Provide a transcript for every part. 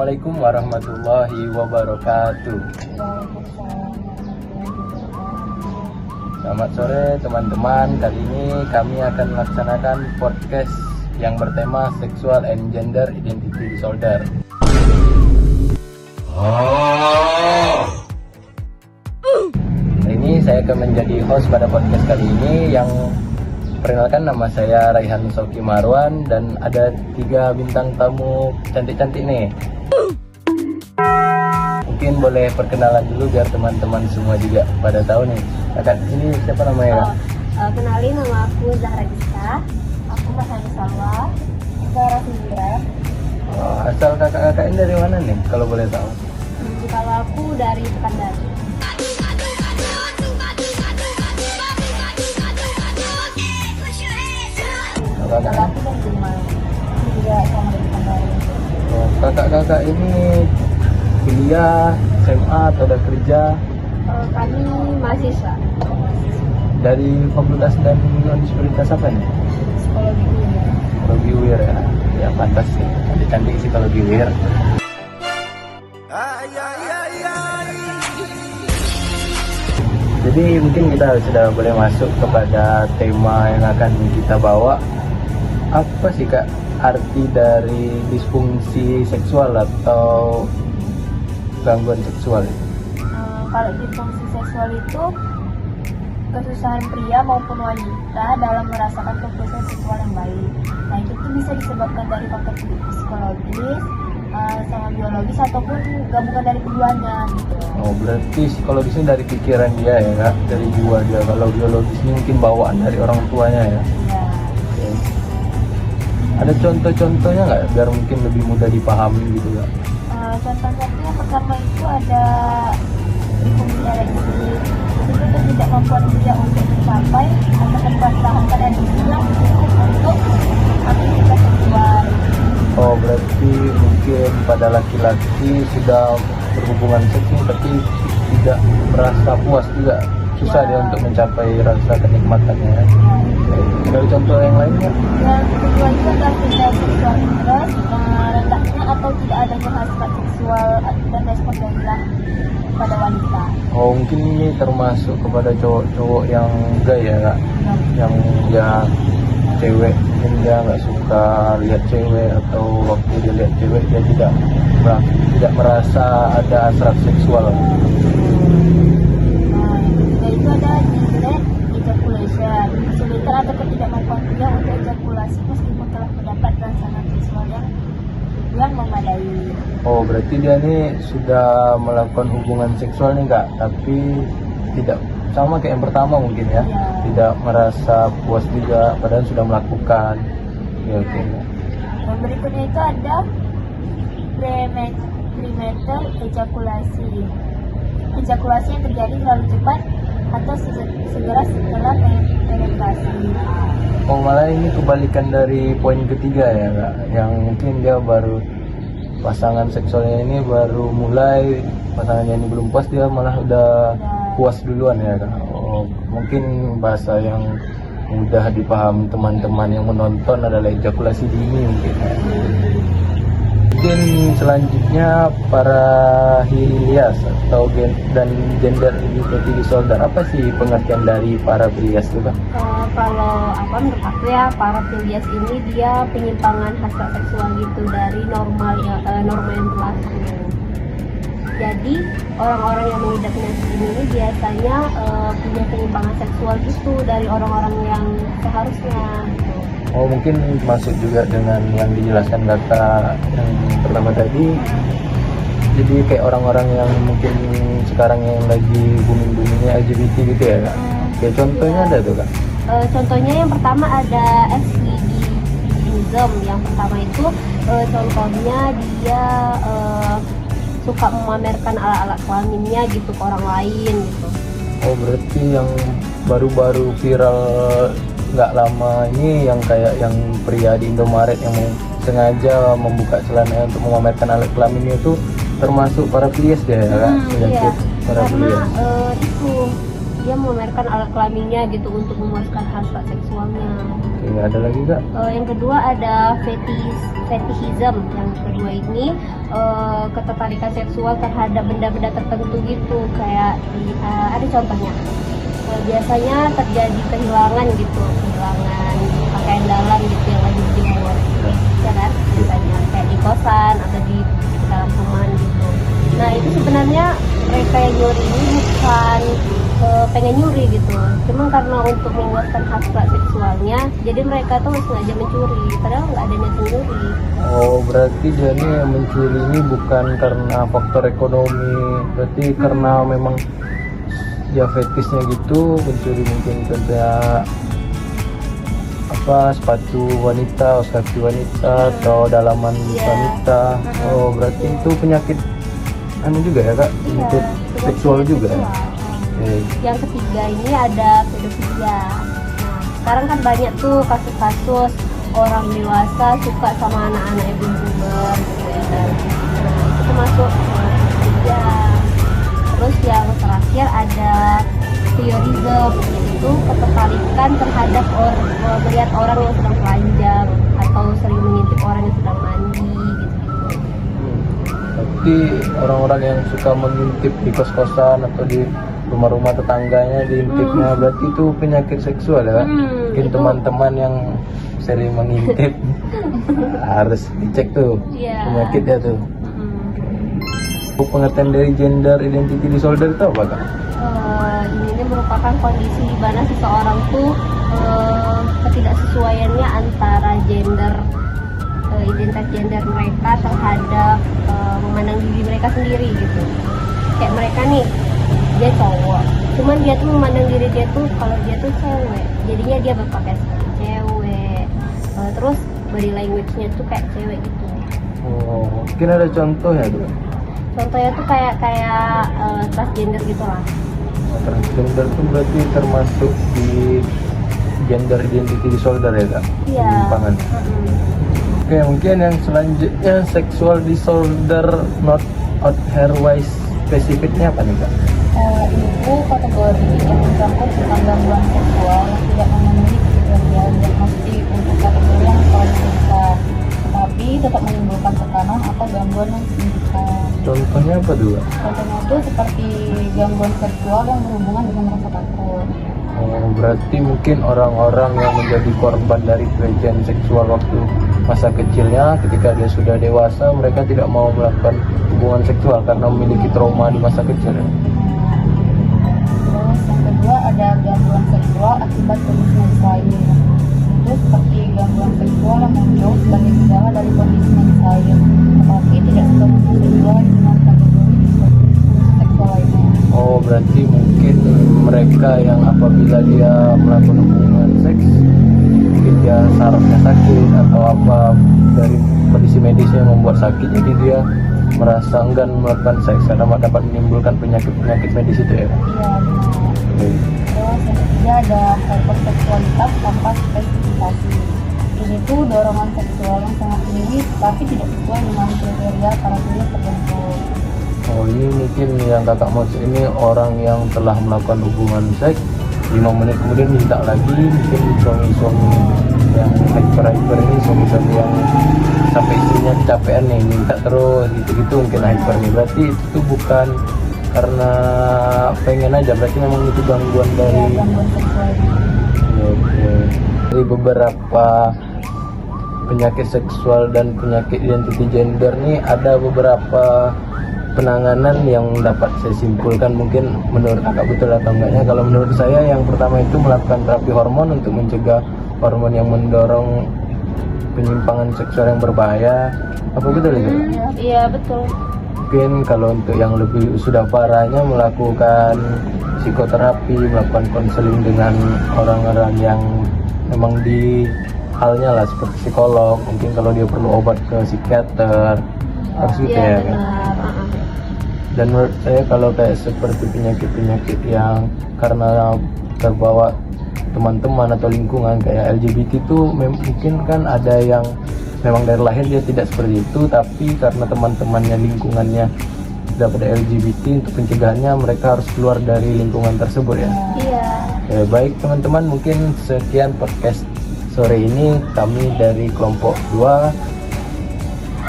Assalamualaikum warahmatullahi wabarakatuh. Selamat sore teman-teman. Kali ini kami akan melaksanakan podcast yang bertema Sexual and Gender Identity Disorder. Hari ini saya akan menjadi host pada podcast kali ini. Yang perkenalkan, nama saya Raihan Soki Marwan dan ada 3 bintang tamu cantik-cantik nih. Mungkin boleh perkenalan dulu biar teman-teman semua juga pada tahu nih. Kakak ini siapa namanya? Kenalin, nama aku Zahra Gista. Aku Mahani Salwa. Zahra Sindra. Asal kakak-kakak ini dari mana nih kalau boleh tahu? Kalau aku dari Pekanbaru. Kalau aku dari Jember. Juga sama dari Pekanbaru. Kakak-kakak ini kuliah, SMA atau udah kerja? Kami mahasiswa. Dari fakultas dan universitas apa nih? Psikologi dunia. Psikologi UIR ya. Ya pantas sih. Cantik sih kalau di UIR. Jadi mungkin kita sudah boleh masuk kepada tema yang akan kita bawa. Apa sih Kak arti dari disfungsi seksual atau gangguan seksual? Kalau disfungsi seksual itu kesusahan pria maupun wanita dalam merasakan kepuasan seksual yang baik. Nah, itu tuh bisa disebabkan dari faktor psikologis, sama biologis ataupun gabungan dari keduanya gitu. Oh, berarti psikologisnya dari pikiran dia ya Kak, dari jiwa dia. Kalau biologisnya mungkin bawaan dari orang tuanya ya. Ya. Oke. Ada contoh-contohnya nggak biar mungkin lebih mudah dipahami gitu Kak? Contoh-contoh yang pertama itu ada disfungsi ereksi. Itu tuh tidak membuat pria untuk mencapai atau mempertahankan ereksinya untuk aktivitas seksual. Oh, berarti mungkin pada laki-laki sudah berhubungan seks tapi tidak merasa puas juga. Susah dia untuk mencapai rasa kenikmatannya ya. Dari contoh yang lainnya? Yang kedua itu adalah gejala seksual interest, rendahnya atau tidak adanya hasrat seksual dan respon dominan pada wanita. Oh, mungkin ini termasuk kepada cowok-cowok yang gay ya Kak? Yang ya cewek, mungkin dia nggak suka lihat cewek atau waktu dia lihat cewek dia tidak merasa ada hasrat seksual. Itu ada delayed ejaculation, kesulitan atau ketidakmampuan pria untuk ejakulasi meskipun telah mendapat rangsangan seksual yang memadai. Oh, berarti dia ini sudah melakukan hubungan seksual nih Kak, tapi tidak sama kayak yang pertama mungkin ya, tidak merasa puas juga padahal sudah melakukan. Ya, oke. Dan berikutnya itu ada premature ejakulasi. Ejakulasi yang terjadi terlalu cepat atau segera setelah penetrasi. Oh, malah ini kebalikan dari poin ketiga ya Kak, yang mungkin dia baru pasangan seksualnya ini baru mulai, pasangannya ini belum puas dia malah udah puas duluan ya Kak. Oh, mungkin bahasa yang mudah dipahami teman-teman yang menonton adalah ejakulasi dini mungkin. Mungkin selanjutnya para Hilias atau dan gender identity disorder, apa sih pengertian dari para Hilias itu Kak? Kalau menurut aku ya, para Hilias ini dia penyimpangan hasrat seksual gitu dari norma yang berlaku. Jadi orang-orang yang mengidap penyakit ini biasanya punya penyimpangan seksual gitu dari orang-orang yang seharusnya gitu. Oh, mungkin masuk juga dengan yang dijelaskan Kakak yang pertama tadi. Jadi kayak orang-orang yang mungkin sekarang yang lagi booming-boomingnya LGBT gitu ya Kak. Kayak contohnya ada tuh Kak? Contohnya yang pertama ada exhibitionism. Yang pertama itu contohnya dia suka memamerkan alat-alat kelaminnya gitu ke orang lain gitu. Oh, berarti yang baru-baru viral nggak lama ini yang kayak yang pria di Indomaret yang sengaja membuka celana untuk memamerkan alat kelaminnya itu termasuk para Hilias dia ya Kak? Iya, Para karena Hilias. itu dia memamerkan alat kelaminnya gitu untuk memuaskan hasrat seksualnya. Oke, ada lagi Kak? Yang kedua ada fetishism. Yang kedua ini ketertarikan seksual terhadap benda-benda tertentu gitu, kayak ada contohnya. Biasanya terjadi kehilangan pakaian dalam gitu yang lagi dijemur, ya kan? Biasanya kayak di kosan atau di dalam rumah gitu. Nah itu sebenarnya mereka yang nyuri ini bukan pengen nyuri gitu, cuma karena untuk memuaskan hasrat seksualnya, jadi mereka tuh sengaja mencuri, padahal nggak ada niat mencuri. Oh, berarti dia ini yang mencuri ini bukan karena faktor ekonomi, berarti karena memang dia fetisnya gitu, mencuri mungkin contohnya sepatu wanita, kaki wanita atau dalaman wanita. Oh, berarti itu penyakit juga ya Kak? Penyakit seksual juga ya? Yang ketiga ini ada pedofilia. Nah, sekarang kan banyak tuh kasus-kasus orang dewasa suka sama anak-anak yang belum puber gitu ya kan. Nah, itu termasuk pedofilia. Terus yang terakhir ada voyeurism, yaitu ketertarikan terhadap melihat orang yang sedang telanjang atau sering mengintip orang yang sedang mandi gitu. Berarti orang-orang yang suka mengintip di kos-kosan atau di rumah-rumah tetangganya diintipnya, berarti itu penyakit seksual ya Kak? Mungkin itu teman-teman yang sering mengintip harus dicek tuh penyakitnya tuh. Pengertian dari gender identity disorder itu apa Kak? Ini merupakan kondisi di mana seseorang tuh ketidaksesuaiannya antara identitas gender mereka terhadap memandang diri mereka sendiri gitu. Kayak mereka nih, dia cowok, cuman dia tuh memandang diri dia tuh kalau dia tuh cewek, jadinya dia berpakaian seperti cewek, terus body language-nya tuh kayak cewek gitu. Oh, mungkin ada contohnya tuh? Contohnya tuh kayak transgender gitu lah. Transgender itu berarti termasuk di gender identity disorder ya Kak? Iya. Penyimpangan. Oke, mungkin yang selanjutnya sexual disorder not out hair-wise, spesifiknya apa nih Kak? Itu kategori yang mencakup tentang gangguan seksual yang tidak memenuhi kriteria diagnostik untuk kategori yang paling besar, tetapi tetap menimbulkan tekanan atau gangguan yang signifikan. Contohnya apa dulu? Contohnya itu seperti gangguan seksual yang berhubungan dengan rasa takut. Oh, berarti mungkin orang-orang yang menjadi korban dari pelecehan seksual waktu masa kecilnya, ketika dia sudah dewasa, mereka tidak mau melakukan hubungan seksual karena memiliki trauma di masa kecil. Terus yang kedua ada gangguan seksual akibat kondisi medis lain. Itu seperti gangguan seksual yang muncul sebagai gejala dari kondisi medis lain, tetapi tidak sepenuhnya sesuai dengan kategori disorders seksual lainnya. Oh, berarti mungkin mereka yang apabila dia melakukan hubungan seks, mungkin dia sarafnya sakit atau apa dari kondisi medisnya yang membuat sakit, jadi dia merasa enggan melakukan seks karena dapat menimbulkan penyakit medis itu ya? Iya, benar. Okay. Terus yang ketiga ada hyperseksualitas tanpa spesifikasi. Ini tuh dorongan seksual yang sangat tinggi tapi tidak sesuai dengan kriteria karakteristik tertentu. Oh, ini mungkin yang kakak maksud ini orang yang telah melakukan hubungan seks 5 menit kemudian minta lagi, mungkin suami-suami yang hyper ini, suami-suami yang sampai istrinya kecapean nih minta terus gitu-gitu, mungkin hyper nih. Berarti itu bukan karena pengen aja, berarti memang itu gangguan dari Gangguan seksual. Oke. Dari beberapa penyakit seksual dan penyakit identity gender nih ada beberapa penanganan yang dapat saya simpulkan, mungkin menurut kakak betul atau enggaknya. Kalau menurut saya yang pertama itu melakukan terapi hormon untuk mencegah hormon yang mendorong penyimpangan seksual yang berbahaya. Apa betul itu? Iya betul. Mungkin kalau untuk yang lebih sudah parahnya melakukan psikoterapi, melakukan konseling dengan orang-orang yang memang di halnya lah seperti psikolog. Mungkin kalau dia perlu obat ke psikiater, harus gitu ya kan? Dan menurut saya kalau kayak seperti penyakit-penyakit yang karena terbawa teman-teman atau lingkungan kayak LGBT itu mungkin kan ada yang memang dari lahir dia tidak seperti itu, tapi karena teman-temannya lingkungannya sudah pada LGBT, untuk pencegahannya mereka harus keluar dari lingkungan tersebut ya. Iya Baik teman-teman, mungkin sekian podcast sore ini kami dari kelompok 2.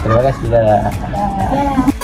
Terima kasih. Dadah. Ya.